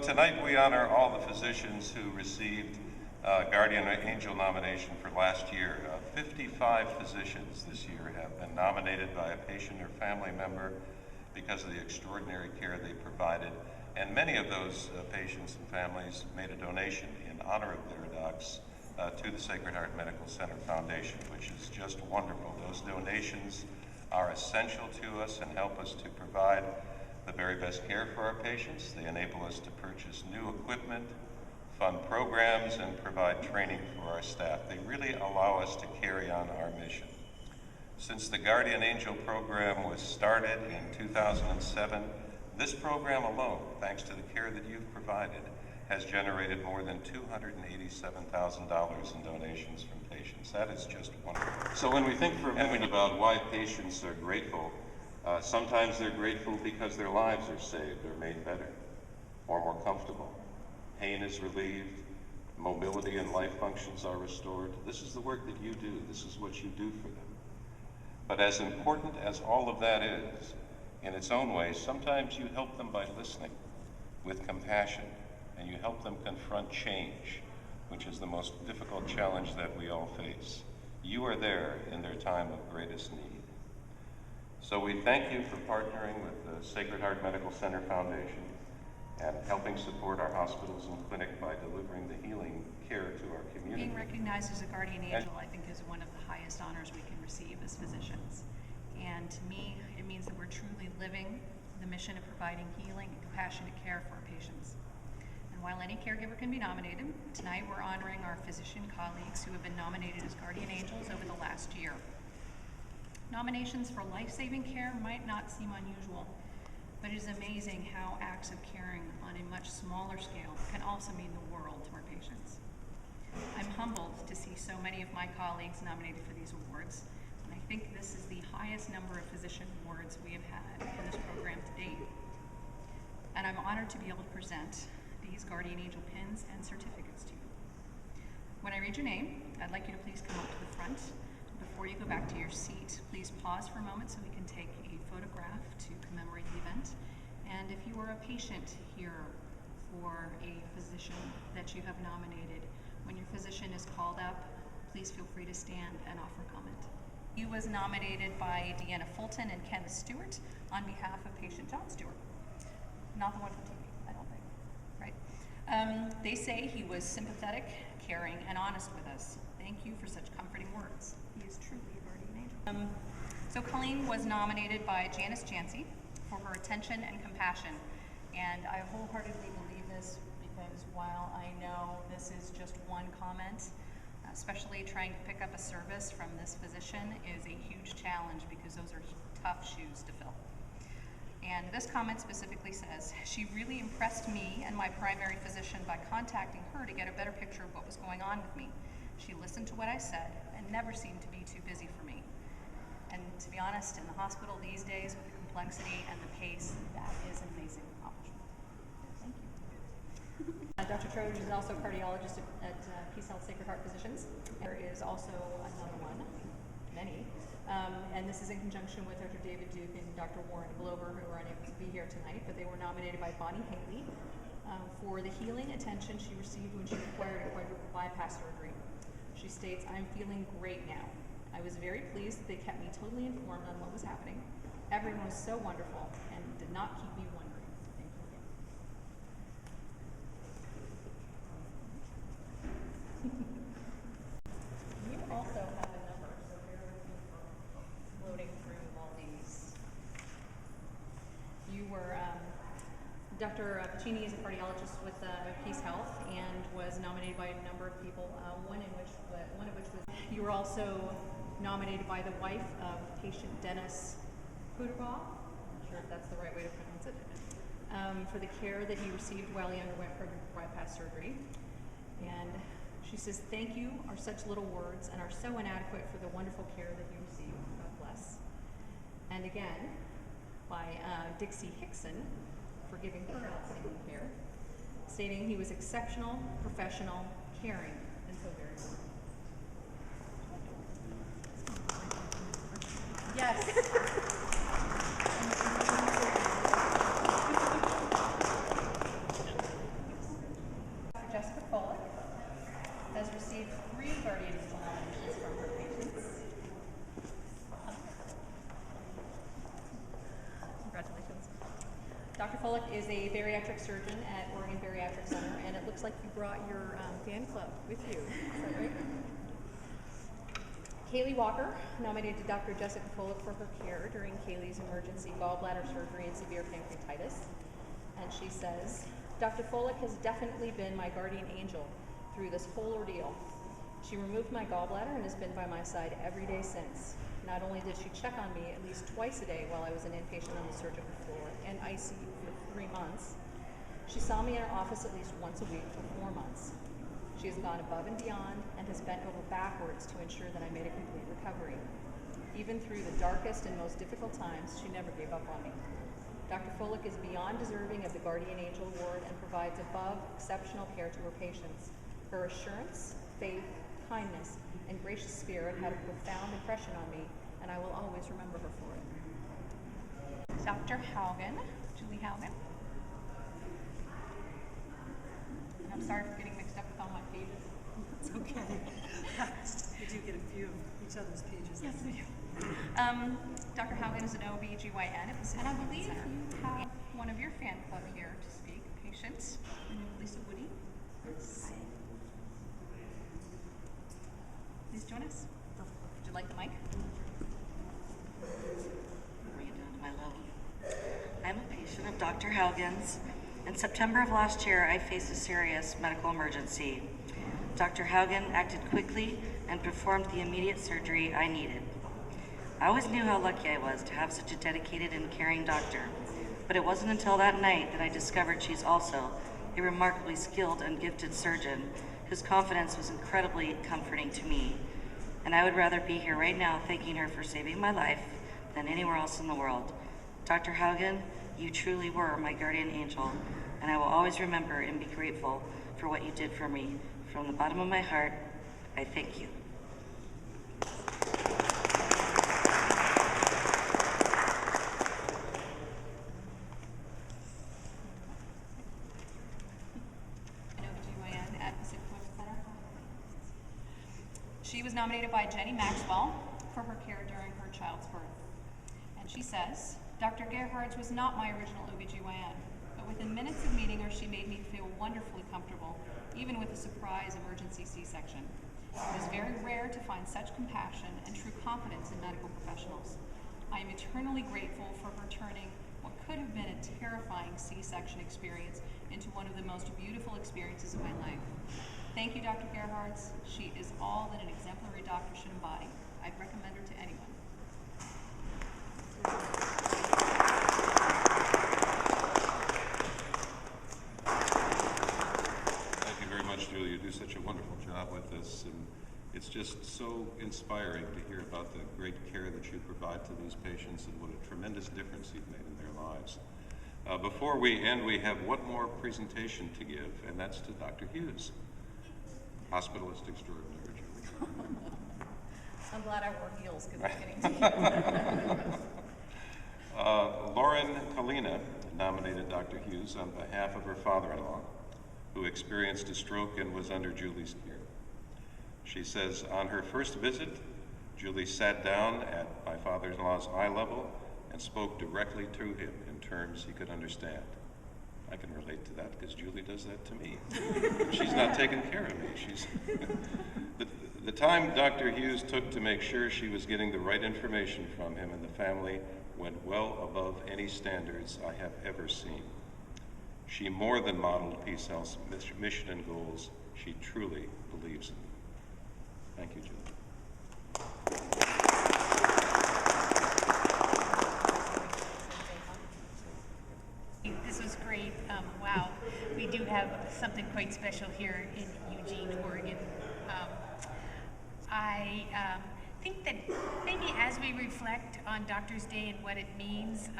tonight we honor all the physicians who received Guardian Angel nomination for last year. 55 physicians this year have been nominated by a patient or family member because of the extraordinary care they provided. And many of those patients and families made a donation in honor of their docs to the Sacred Heart Medical Center Foundation, which is just wonderful. Those donations are essential to us and help us to provide the very best care for our patients. They enable us to purchase new equipment, fund programs, and provide training for our staff. They really allow us to carry on our mission. Since the Guardian Angel program was started in 2007, this program alone, thanks to the care that you've provided, has generated more than $287,000 in donations from patients. That is just wonderful. So when we think for a moment about why patients are grateful, sometimes they're grateful because their lives are saved or made better or more comfortable. Pain is relieved, mobility and life functions are restored. This is the work that you do. This is what you do for them. But as important as all of that is, in its own way, sometimes you help them by listening with compassion, and you help them confront change, which is the most difficult challenge that we all face. You are there in their time of greatest need. So we thank you for partnering with the Sacred Heart Medical Center Foundation and helping support our hospitals and clinic by delivering the healing care to our community. Being recognized as a guardian angel, I think, is one of the highest honors we can receive as physicians. And to me, it means that we're truly living the mission of providing healing and compassionate care for our patients. And while any caregiver can be nominated, tonight we're honoring our physician colleagues who have been nominated as guardian angels over the last year. Nominations for life-saving care might not seem unusual, but it is amazing how acts of caring on a much smaller scale can also mean the world to our patients. I'm humbled to see so many of my colleagues nominated for these awards, and I think this is the highest number of physician awards we have had in this program to date. And I'm honored to be able to present these Guardian Angel pins and certificates to you. When I read your name, I'd like you to please come up to the front. Before you go back to your seat, please pause for a moment so we can take a photograph to commemorate the event. And if you are a patient here for a physician that you have nominated, when your physician is called up, please feel free to stand and offer comment. He was nominated by Deanna Fulton and Kenneth Stewart on behalf of patient John Stewart. Not the one from TV, I don't think, right? They say he was sympathetic, caring, and honest with us. Thank you for such comforting words. He is truly a guardian angel. So Colleen was nominated by Janice Jancy for her attention and compassion. And I wholeheartedly believe this because while I know this is just one comment, especially trying to pick up a service from this physician is a huge challenge because those are tough shoes to fill. And this comment specifically says, she really impressed me and my primary physician by contacting her to get a better picture of what was going on with me. She listened to what I said and never seemed to be too busy for me. And to be honest, in the hospital these days with the complexity and the pace, that is an amazing accomplishment. Thank you. Dr. Troge is also a cardiologist at PeaceHealth Sacred Heart Physicians. There is also another one, many, and this is in conjunction with Dr. David Duke and Dr. Warren Glover, who are unable to be here tonight, but they were nominated by Bonnie Haley for the healing attention she received when she required a quadruple bypass surgery. She states, "I'm feeling great now. I was very pleased that they kept me totally informed on what was happening. Everyone was so wonderful and did not keep me wondering." Thank you again. You also have a number, so bear with me for loading through all these. You were, Dr. Pacini is a cardiologist with PeaceHealth and was nominated by a number of people, one of which was, you were also nominated by the wife of patient Dennis Puderbaugh, I'm not sure if that's the right way to pronounce it, for the care that he received while he underwent bypass surgery. And she says, "Thank you are such little words and are so inadequate for the wonderful care that you received. God bless." And again, by Dixie Hickson for giving her outstanding care, stating he was exceptional, professional, caring, and so very warm. Yes. Dr. Fullick is a bariatric surgeon at Oregon Bariatric Center, and it looks like you brought your fan club with you. Is that right? Kaylee Walker nominated Dr. Jessica Fullick for her care during Kaylee's emergency gallbladder surgery and severe pancreatitis. And she says, Dr. Fullick has definitely been my guardian angel through this whole ordeal. She removed my gallbladder and has been by my side every day since. Not only did she check on me at least twice a day while I was an inpatient on the surgical floor and ICU for 3 months, she saw me in her office at least once a week for 4 months. She has gone above and beyond and has bent over backwards to ensure that I made a complete recovery. Even through the darkest and most difficult times, she never gave up on me. Dr. Fullick is beyond deserving of the Guardian Angel Award and provides above exceptional care to her patients. Her assurance, faith, kindness, and gracious spirit had a profound impression on me, and I will always remember her for it. Dr. Haugen, Julie Haugen. And I'm sorry for getting mixed up with all my pages. It's okay. We do get a few of each other's pages. Yes, we do. Dr. Haugen is an OB/GYN at Pacific And I Health believe Center. you have one of your fan club here to speak, patient, Lisa Woody. Please join us. Would you like the mic? Bring it down to my level. I'm a patient of Dr. Haugen's. In September of last year, I faced a serious medical emergency. Dr. Haugen acted quickly and performed the immediate surgery I needed. I always knew how lucky I was to have such a dedicated and caring doctor, but it wasn't until that night that I discovered she's also a remarkably skilled and gifted surgeon whose confidence was incredibly comforting to me. And I would rather be here right now thanking her for saving my life than anywhere else in the world. Dr. Haugen, you truly were my guardian angel, and I will always remember and be grateful for what you did for me. From the bottom of my heart, I thank you. OB/GYN at Pacific Health Center. She was nominated by Jenny Maxwell for her care during her child's birth. And she says, Dr. Gerhards was not my original OB/GYN, but within minutes of meeting her, she made me feel wonderfully comfortable, even with a surprise emergency C-section. It is very rare to find such compassion and true confidence in medical professionals. I am eternally grateful for her turning what could have been a terrifying C-section experience into one of the most beautiful experiences of my life. Thank you, Dr. Gerhards. She is all that an exemplary doctor should embody. I'd recommend her to anyone. Thank you very much, Julie. You do such a wonderful job with this, and it's just so inspiring to hear about the great care that you provide to these patients and what a tremendous difference you've made in their lives. Before we end, we have one more presentation to give, and that's to Dr. Hughes, hospitalist extraordinary, Julie. I'm glad I wore heels because it's getting to Lauren Kalina nominated Dr. Hughes on behalf of her father-in-law, who experienced a stroke and was under Julie's care. She says, on her first visit, Julie sat down at my father-in-law's eye level and spoke directly to him in terms he could understand. I can relate to that because Julie does that to me. She's not taking care of me. The time Dr. Hughes took to make sure she was getting the right information from him and the family went well above any standards I have ever seen. She more than modeled PeaceHealth's mission and goals. She truly believes in them. Thank you, Julie. This was great. Wow, we do have something quite special here in Eugene, Oregon. I think that maybe as we reflect on Doctors' Day and what it means,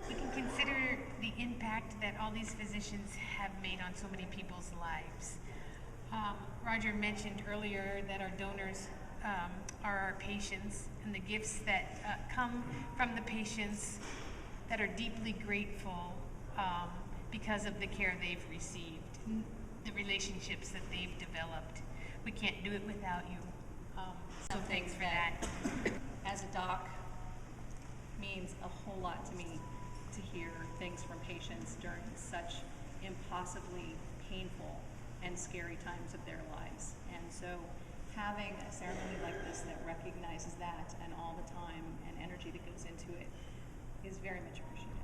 we can consider the impact that all these physicians have made on so many people's lives. Roger mentioned earlier that our donors are our patients, and the gifts that come from the patients that are deeply grateful because of the care they've received, the relationships that they've developed. We can't do it without you. So thanks for that. As a doc, means a whole lot to me. to hear things from patients during such impossibly painful and scary times of their lives. And so having a ceremony like this that recognizes that and all the time and energy that goes into it is very much appreciated.